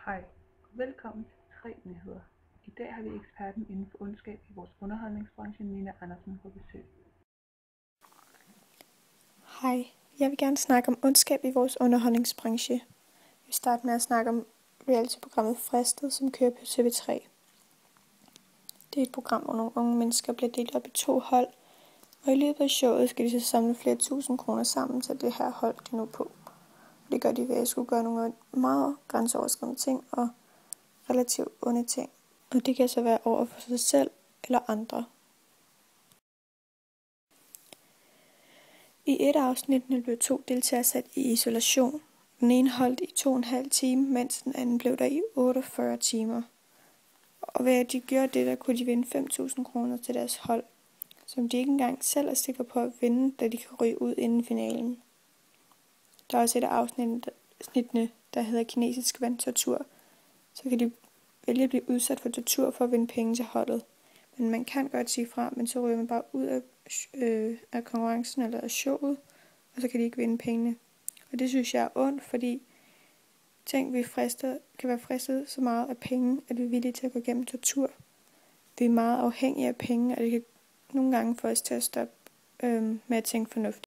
Hej, og velkommen til 3 Nyheder. I dag har vi eksperten inden for ondskab i vores underholdningsbranche, Nina Andersen, på besøg. Hej, jeg vil gerne snakke om ondskab i vores underholdningsbranche. Jeg vil starte med at snakke om reality-programmet Fristet, som kører på TV3. Det er et program, hvor nogle unge mennesker bliver delt op i 2 hold, og i løbet af showet skal de så samle flere tusind kroner sammen til det her hold, de nu på. Det gør de ved at skulle gøre nogle meget grænseoverskridende ting og relativt onde ting. Og det kan så være over for sig selv eller andre. I et afsnit blev 2 deltagere sat i isolation. Den ene holdt i 2,5 timer, mens den anden blev der i 48 timer. Og ved at de gjorde det, der kunne de vinde 5.000 kroner til deres hold, som de ikke engang selv er sikre på at vinde, da de kan ryge ud inden finalen. Der er også et af afsnittene, der hedder kinesisk vandtortur. Så kan de vælge at blive udsat for tortur for at vinde penge til holdet. Men man kan godt sige fra, men så ryger man bare ud af konkurrencen eller af showet, og så kan de ikke vinde pengene. Og det synes jeg er ondt, fordi tænk, vi kan være fristet så meget af penge, at vi er villige til at gå igennem tortur. Vi er meget afhængige af penge, og det kan nogle gange få os til at stoppe med at tænke fornuftigt.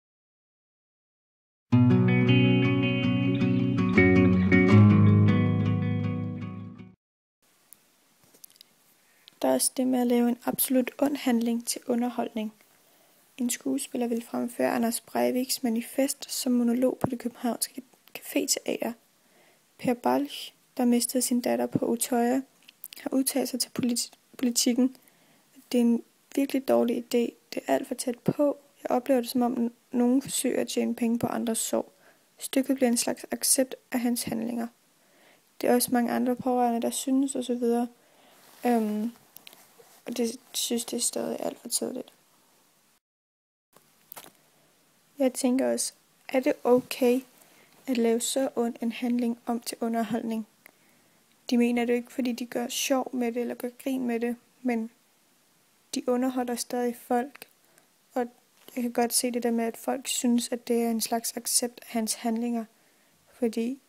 Der er også det med at lave en absolut ond handling til underholdning. En skuespiller vil fremføre Anders Breiviks manifest som monolog på det københavnske caféteater. Per Balch, der mistede sin datter på Utøya, har udtalt sig til politikken. Det er en virkelig dårlig idé. Det er alt for tæt på. Jeg oplever det som om nogen forsøger at tjene penge på andres sorg. Stykket bliver en slags accept af hans handlinger. Det er også mange andre pårørende, der synes osv. Og det synes det er stadig alt for tidligt. Jeg tænker også, er det okay at lave så ond en handling om til underholdning? De mener det ikke, fordi de gør sjov med det eller gør grin med det, men de underholder stadig folk. Og jeg kan godt se det der med, at folk synes, at det er en slags accept af hans handlinger. Fordi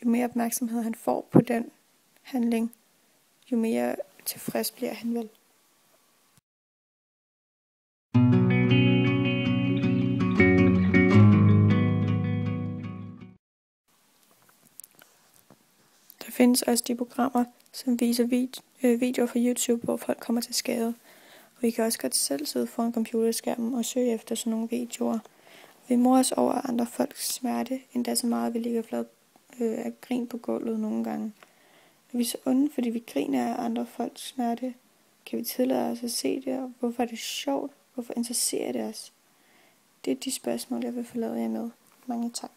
jo mere opmærksomhed han får på den handling, jo mere tilfreds bliver han vel. Der findes også de programmer, som viser videoer fra YouTube, hvor folk kommer til skade. Og vi kan også godt selv sidde foran computerskærmen og søge efter sådan nogle videoer. Vi morer os over andre folks smerte, endda så meget, at vi ligger flad af grin på gulvet nogle gange. Er vi så onde, fordi vi griner af andre folks smerte? Kan vi tillade os at se det, og hvorfor er det sjovt? Hvorfor interesserer det os? Det er de spørgsmål, jeg vil forlade jer med. Mange tak.